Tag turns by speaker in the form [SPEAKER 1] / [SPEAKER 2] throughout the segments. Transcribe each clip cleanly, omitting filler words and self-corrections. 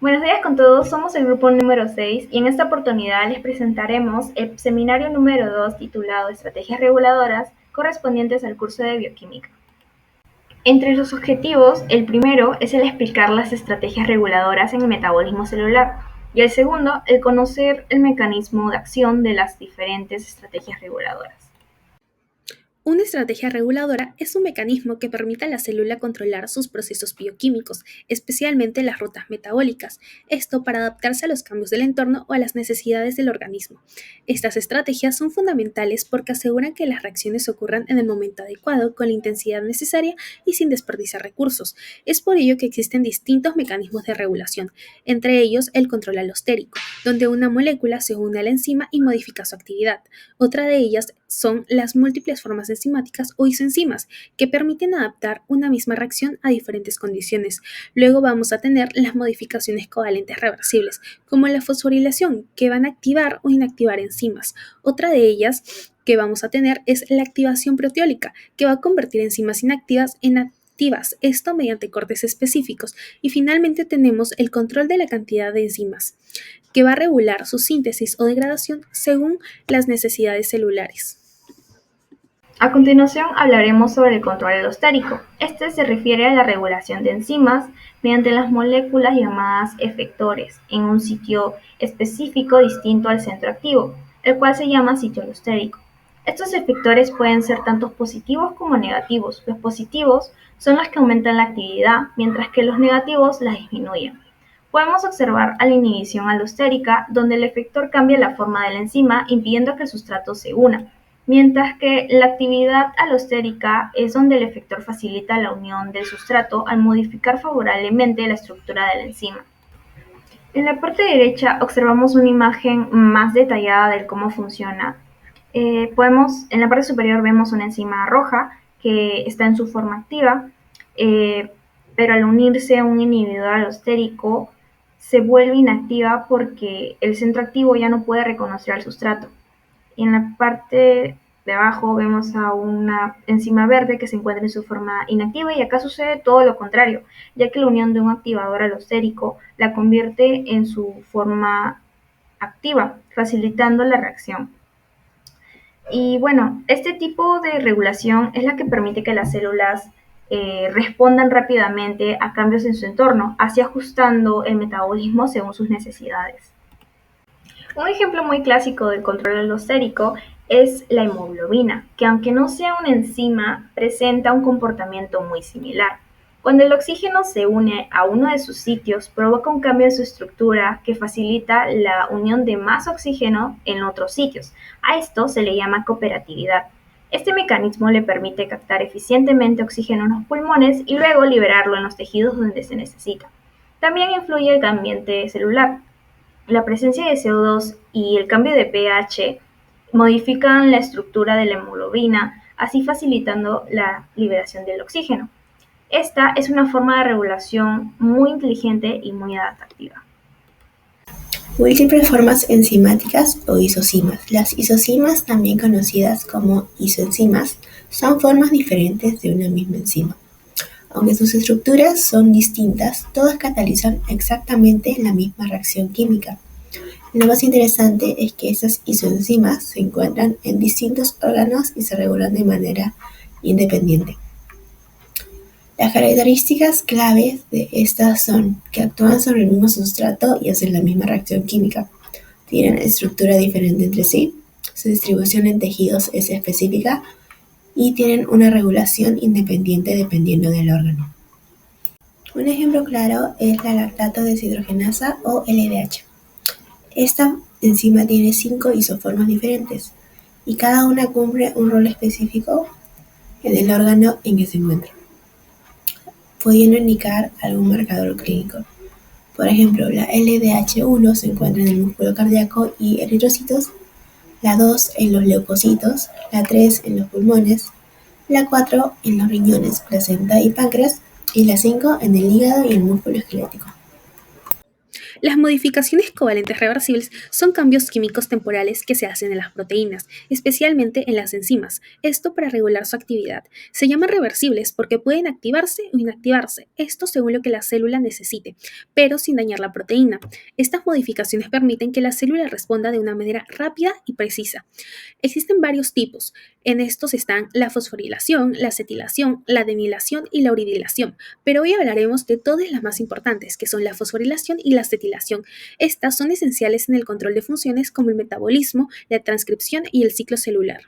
[SPEAKER 1] Buenos días con todos, somos el grupo número 6 y en esta oportunidad les presentaremos el seminario número 2 titulado Estrategias reguladoras correspondientes al curso de bioquímica. Entre los objetivos, el primero es el explicar las estrategias reguladoras en el metabolismo celular y el segundo, el conocer el mecanismo de acción de las diferentes estrategias reguladoras.
[SPEAKER 2] Una estrategia reguladora es un mecanismo que permite a la célula controlar sus procesos bioquímicos, especialmente las rutas metabólicas, esto para adaptarse a los cambios del entorno o a las necesidades del organismo. Estas estrategias son fundamentales porque aseguran que las reacciones ocurran en el momento adecuado, con la intensidad necesaria y sin desperdiciar recursos. Es por ello que existen distintos mecanismos de regulación, entre ellos el control alostérico, donde una molécula se une a la enzima y modifica su actividad. Otra de ellas son las múltiples formas enzimáticas o isoenzimas, que permiten adaptar una misma reacción a diferentes condiciones. Luego vamos a tener las modificaciones covalentes reversibles, como la fosforilación, que van a activar o inactivar enzimas. Otra de ellas que vamos a tener es la activación proteólica, que va a convertir enzimas inactivas en activas, esto mediante cortes específicos. Y finalmente tenemos el control de la cantidad de enzimas, que va a regular su síntesis o degradación según las necesidades celulares.
[SPEAKER 1] A continuación hablaremos sobre el control alostérico. Este se refiere a la regulación de enzimas mediante las moléculas llamadas efectores en un sitio específico distinto al centro activo, el cual se llama sitio alostérico. Estos efectores pueden ser tanto positivos como negativos. Los positivos son los que aumentan la actividad, mientras que los negativos la disminuyen. Podemos observar a la inhibición alostérica, donde el efector cambia la forma de la enzima, impidiendo que el sustrato se una, mientras que la actividad alostérica es donde el efector facilita la unión del sustrato al modificar favorablemente la estructura de la enzima. En la parte derecha observamos una imagen más detallada de cómo funciona. En la parte superior vemos una enzima roja que está en su forma activa, pero al unirse a un inhibidor alostérico se vuelve inactiva porque el centro activo ya no puede reconocer al sustrato. Y en la parte de abajo vemos a una enzima verde que se encuentra en su forma inactiva y acá sucede todo lo contrario, ya que la unión de un activador alostérico la convierte en su forma activa, facilitando la reacción. Y bueno, este tipo de regulación es la que permite que las células respondan rápidamente a cambios en su entorno, así ajustando el metabolismo según sus necesidades. Un ejemplo muy clásico del control alostérico es la hemoglobina, que aunque no sea una enzima, presenta un comportamiento muy similar. Cuando el oxígeno se une a uno de sus sitios, provoca un cambio en su estructura que facilita la unión de más oxígeno en otros sitios. A esto se le llama cooperatividad. Este mecanismo le permite captar eficientemente oxígeno en los pulmones y luego liberarlo en los tejidos donde se necesita. También influye el ambiente celular. La presencia de CO2 y el cambio de pH modifican la estructura de la hemoglobina, así facilitando la liberación del oxígeno. Esta es una forma de regulación muy inteligente y muy adaptativa.
[SPEAKER 3] Múltiples formas enzimáticas o isocimas. Las isocimas, también conocidas como isoenzimas, son formas diferentes de una misma enzima. Aunque sus estructuras son distintas, todas catalizan exactamente la misma reacción química. Lo más interesante es que estas isoenzimas se encuentran en distintos órganos y se regulan de manera independiente. Las características claves de estas son que actúan sobre el mismo sustrato y hacen la misma reacción química. Tienen estructura diferente entre sí, su distribución en tejidos es específica y tienen una regulación independiente dependiendo del órgano. Un ejemplo claro es la lactato deshidrogenasa o LDH. Esta enzima tiene 5 isoformas diferentes y cada una cumple un rol específico en el órgano en que se encuentra, pudiendo indicar algún marcador clínico. Por ejemplo, la LDH1 se encuentra en el músculo cardíaco y eritrocitos, la 2 en los leucocitos, la 3 en los pulmones, la 4 en los riñones, placenta y páncreas, y la 5 en el hígado y el músculo esquelético.
[SPEAKER 2] Las modificaciones covalentes reversibles son cambios químicos temporales que se hacen en las proteínas, especialmente en las enzimas, esto para regular su actividad. Se llaman reversibles porque pueden activarse o inactivarse, esto según lo que la célula necesite, pero sin dañar la proteína. Estas modificaciones permiten que la célula responda de una manera rápida y precisa. Existen varios tipos. En estos están la fosforilación, la acetilación, la denilación y la uridilación, pero hoy hablaremos de todas las más importantes, que son la fosforilación y la acetilación. Estas son esenciales en el control de funciones como el metabolismo, la transcripción y el ciclo celular.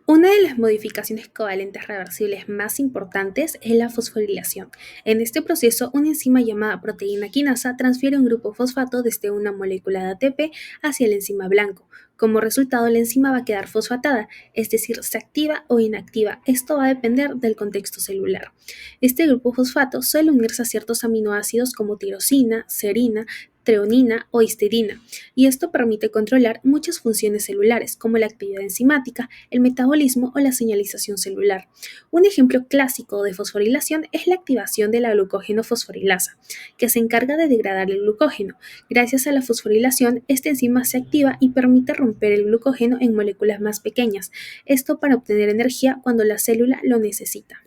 [SPEAKER 2] Una de las modificaciones covalentes reversibles más importantes es la fosforilación. En este proceso, una enzima llamada proteína quinasa transfiere un grupo fosfato desde una molécula de ATP hacia la enzima blanco. Como resultado, la enzima va a quedar fosfatada, es decir, se activa o inactiva. Esto va a depender del contexto celular. Este grupo fosfato suele unirse a ciertos aminoácidos como tirosina, serina, treonina o histidina, y esto permite controlar muchas funciones celulares, como la actividad enzimática, el metabolismo o la señalización celular. Un ejemplo clásico de fosforilación es la activación de la glucógeno fosforilasa, que se encarga de degradar el glucógeno. Gracias a la fosforilación, esta enzima se activa y permite romper el glucógeno en moléculas más pequeñas, esto para obtener energía cuando la célula lo necesita.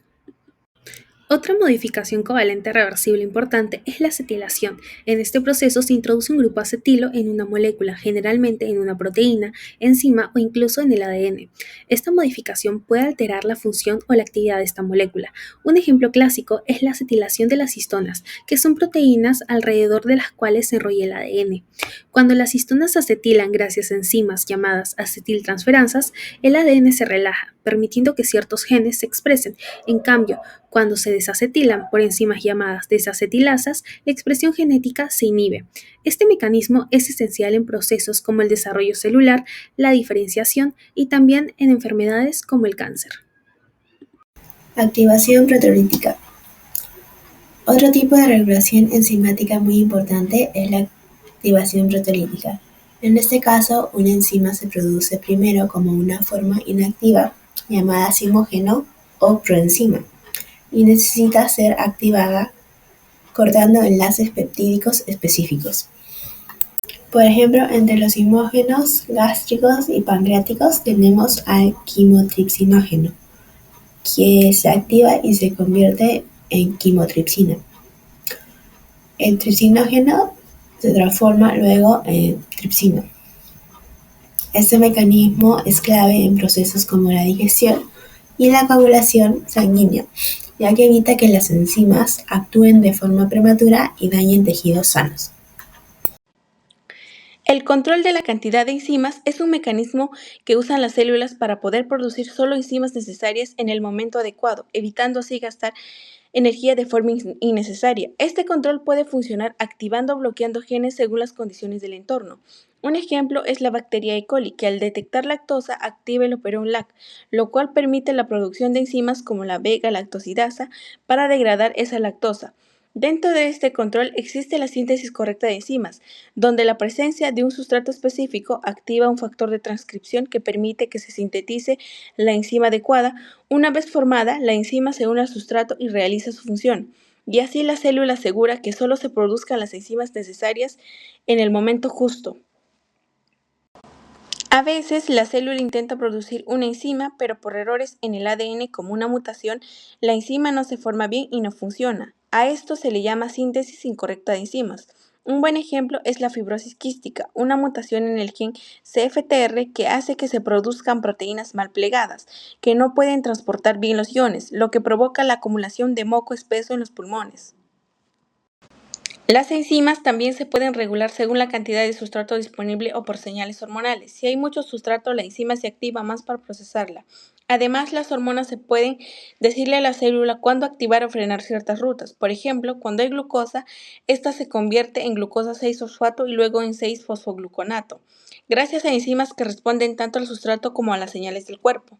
[SPEAKER 2] Otra modificación covalente reversible importante es la acetilación. En este proceso se introduce un grupo acetilo en una molécula, generalmente en una proteína, enzima o incluso en el ADN. Esta modificación puede alterar la función o la actividad de esta molécula. Un ejemplo clásico es la acetilación de las histonas, que son proteínas alrededor de las cuales se enrolla el ADN. Cuando las histonas se acetilan gracias a enzimas llamadas acetiltransferansas, el ADN se relaja, permitiendo que ciertos genes se expresen. En cambio, cuando se desacetilan por enzimas llamadas desacetilasas, la expresión genética se inhibe. Este mecanismo es esencial en procesos como el desarrollo celular, la diferenciación y también en enfermedades como el cáncer.
[SPEAKER 3] Activación proteolítica. Otro tipo de regulación enzimática muy importante es la activación proteolítica. En este caso, una enzima se produce primero como una forma inactiva llamada zimógeno o proenzima y necesita ser activada cortando enlaces peptídicos específicos. Por ejemplo, entre los zimógenos gástricos y pancreáticos tenemos al quimotripsinógeno, que se activa y se convierte en quimotripsina. El tripsinógeno se transforma luego en tripsina. Este mecanismo es clave en procesos como la digestión y la coagulación sanguínea, ya que evita que las enzimas actúen de forma prematura y dañen tejidos sanos.
[SPEAKER 4] El control de la cantidad de enzimas es un mecanismo que usan las células para poder producir solo enzimas necesarias en el momento adecuado, evitando así gastar energía de forma innecesaria. Este control puede funcionar activando o bloqueando genes según las condiciones del entorno. Un ejemplo es la bacteria E. coli, que al detectar lactosa activa el operón LAC, lo cual permite la producción de enzimas como la beta-lactosidasa para degradar esa lactosa. Dentro de este control existe la síntesis correcta de enzimas, donde la presencia de un sustrato específico activa un factor de transcripción que permite que se sintetice la enzima adecuada. Una vez formada, la enzima se une al sustrato y realiza su función, y así la célula asegura que solo se produzcan las enzimas necesarias en el momento justo. A veces la célula intenta producir una enzima, pero por errores en el ADN como una mutación, la enzima no se forma bien y no funciona. A esto se le llama síntesis incorrecta de enzimas. Un buen ejemplo es la fibrosis quística, una mutación en el gen CFTR que hace que se produzcan proteínas mal plegadas, que no pueden transportar bien los iones, lo que provoca la acumulación de moco espeso en los pulmones. Las enzimas también se pueden regular según la cantidad de sustrato disponible o por señales hormonales. Si hay mucho sustrato, la enzima se activa más para procesarla. Además, las hormonas se pueden decirle a la célula cuándo activar o frenar ciertas rutas. Por ejemplo, cuando hay glucosa, esta se convierte en glucosa 6-fosfato y luego en 6-fosfogluconato, gracias a enzimas que responden tanto al sustrato como a las señales del cuerpo.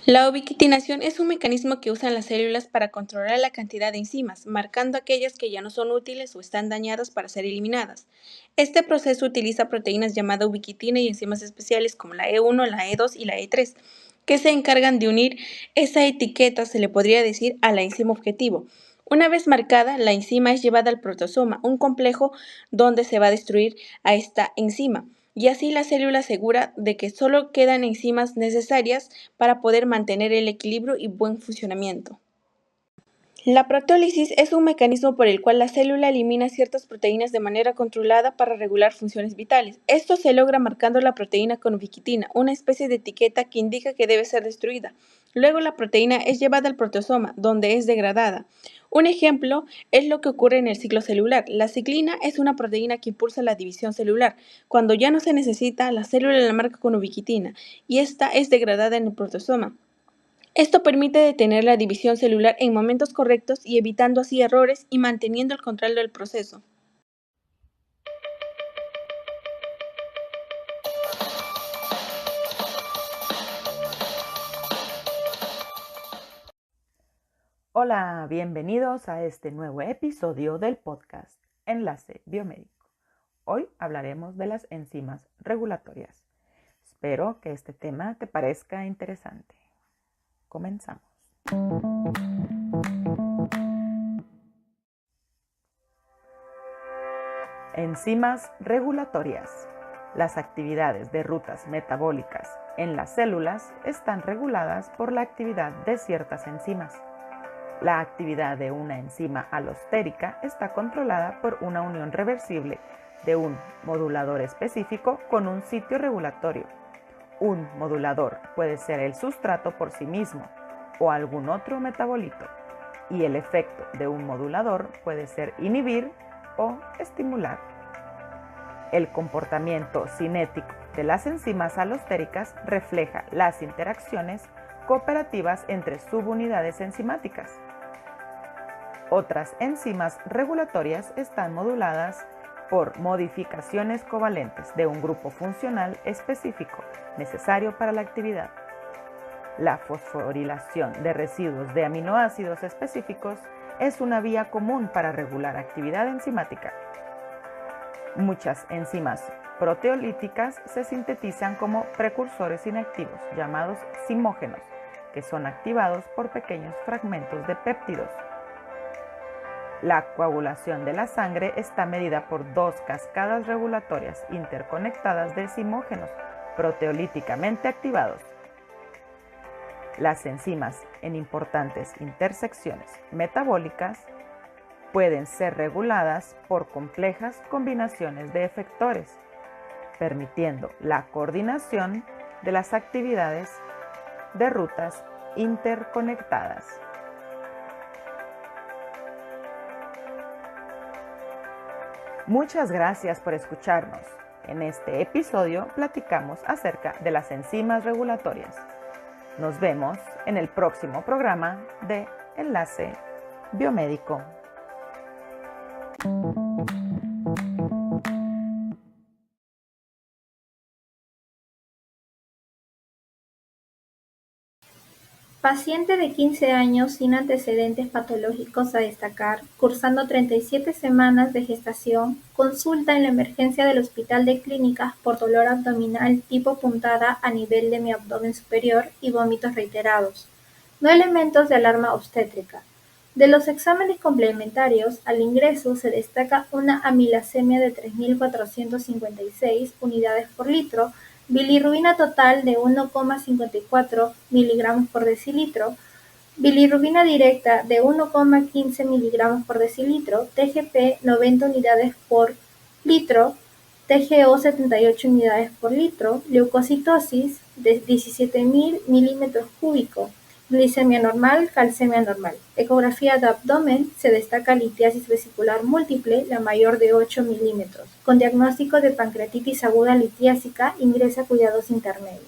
[SPEAKER 4] La ubiquitinación es un mecanismo que usan las células para controlar la cantidad de enzimas, marcando aquellas que ya no son útiles o están dañadas para ser eliminadas. Este proceso utiliza proteínas llamadas ubiquitina y enzimas especiales como la E1, la E2 y la E3, que se encargan de unir esa etiqueta, se le podría decir, a la enzima objetivo. Una vez marcada, la enzima es llevada al protosoma, un complejo donde se va a destruir a esta enzima. Y así la célula asegura de que solo quedan enzimas necesarias para poder mantener el equilibrio y buen funcionamiento. La proteólisis es un mecanismo por el cual la célula elimina ciertas proteínas de manera controlada para regular funciones vitales. Esto se logra marcando la proteína con ubiquitina, una especie de etiqueta que indica que debe ser destruida. Luego la proteína es llevada al protosoma, donde es degradada. Un ejemplo es lo que ocurre en el ciclo celular. La ciclina es una proteína que impulsa la división celular. Cuando ya no se necesita, la célula la marca con ubiquitina y esta es degradada en el protosoma. Esto permite detener la división celular en momentos correctos y evitando así errores y manteniendo el control del proceso.
[SPEAKER 5] Hola, bienvenidos a este nuevo episodio del podcast Enlace Biomédico. Hoy hablaremos de las enzimas regulatorias. Espero que este tema te parezca interesante. Comenzamos. Enzimas regulatorias. Las actividades de rutas metabólicas en las células están reguladas por la actividad de ciertas enzimas. La actividad de una enzima alostérica está controlada por una unión reversible de un modulador específico con un sitio regulatorio. Un modulador puede ser el sustrato por sí mismo o algún otro metabolito, y el efecto de un modulador puede ser inhibir o estimular. El comportamiento cinético de las enzimas alostéricas refleja las interacciones cooperativas entre subunidades enzimáticas. Otras enzimas regulatorias están moduladas por modificaciones covalentes de un grupo funcional específico necesario para la actividad. La fosforilación de residuos de aminoácidos específicos es una vía común para regular actividad enzimática. Muchas enzimas proteolíticas se sintetizan como precursores inactivos llamados zimógenos, que son activados por pequeños fragmentos de péptidos. La coagulación de la sangre está medida por dos cascadas regulatorias interconectadas de zimógenos proteolíticamente activados. Las enzimas en importantes intersecciones metabólicas pueden ser reguladas por complejas combinaciones de efectores, permitiendo la coordinación de las actividades de rutas interconectadas. Muchas gracias por escucharnos. En este episodio platicamos acerca de las enzimas regulatorias. Nos vemos en el próximo programa de Enlace Biomédico.
[SPEAKER 1] Paciente de 15 años sin antecedentes patológicos a destacar, cursando 37 semanas de gestación, consulta en la emergencia del Hospital de Clínicas por dolor abdominal tipo puntada a nivel de mi abdomen superior y vómitos reiterados. No elementos de alarma obstétrica. De los exámenes complementarios, al ingreso se destaca una amilasemia de 3.456 unidades por litro, bilirrubina total de 1,54 miligramos por decilitro, bilirrubina directa de 1,15 miligramos por decilitro, TGP 90 unidades por litro, TGO 78 unidades por litro, leucocitosis de 17.000 milímetros cúbicos, glicemia normal, calcemia normal. Ecografía de abdomen, se destaca litiasis vesicular múltiple, la mayor de 8 milímetros. Con diagnóstico de pancreatitis aguda litiásica, ingresa a cuidados intermedios.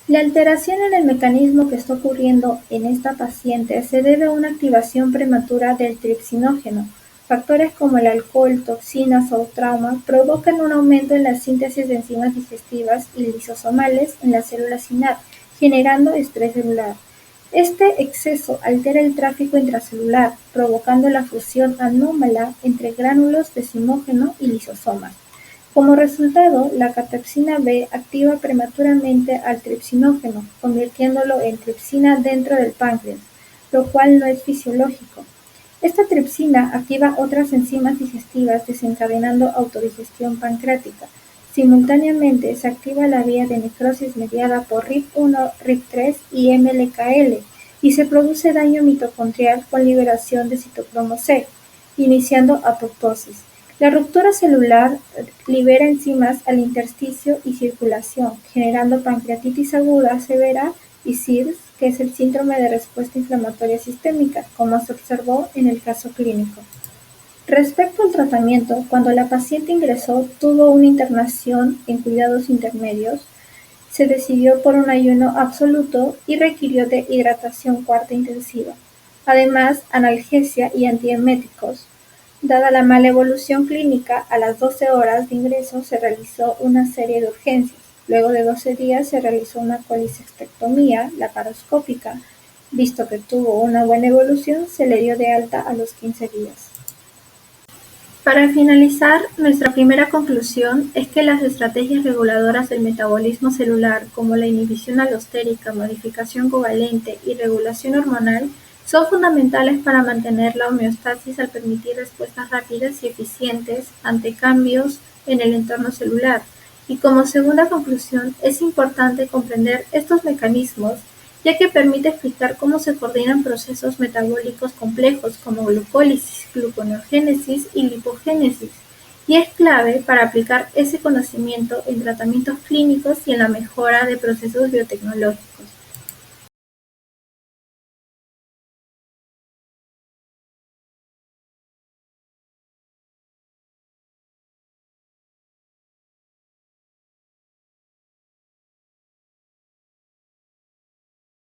[SPEAKER 1] La alteración en el mecanismo que está ocurriendo en esta paciente se debe a una activación prematura del tripsinógeno. Factores como el alcohol, toxinas o trauma provocan un aumento en la síntesis de enzimas digestivas y lisosomales en la célula SYNAP, generando estrés celular. Este exceso altera el tráfico intracelular, provocando la fusión anómala entre gránulos de zimógeno y lisosomas. Como resultado, la catepsina B activa prematuramente al tripsinógeno, convirtiéndolo en tripsina dentro del páncreas,
[SPEAKER 6] lo cual no es fisiológico. Esta tripsina activa otras enzimas digestivas desencadenando autodigestión pancreática. Simultáneamente se activa la vía de necrosis mediada por RIP1, RIP3 y MLKL y se produce daño mitocondrial con liberación de citocromo C, iniciando apoptosis. La ruptura celular libera enzimas al intersticio y circulación, generando pancreatitis aguda severa y SIRS, que es el síndrome de respuesta inflamatoria sistémica, como se observó en el caso clínico. Respecto al tratamiento, cuando la paciente ingresó tuvo una internación en cuidados intermedios, se decidió por un ayuno absoluto y requirió de hidratación cuarta intensiva. Además, analgesia y antieméticos. Dada la mala evolución clínica, a las 12 horas de ingreso se realizó una serie de urgencias. Luego de 12 días se realizó una colicistectomía laparoscópica. Visto que tuvo una buena evolución, se le dio de alta a los 15 días. Para finalizar, nuestra primera conclusión es que las estrategias reguladoras del metabolismo celular, como la inhibición alostérica, modificación covalente y regulación hormonal, son fundamentales para mantener la homeostasis al permitir respuestas rápidas y eficientes ante cambios en el entorno celular. Y como segunda conclusión, es importante comprender estos mecanismos, ya que permite explicar cómo se coordinan procesos metabólicos complejos como glucólisis, gluconeogénesis y lipogénesis, y es clave para aplicar ese conocimiento en tratamientos clínicos y en la mejora de procesos biotecnológicos.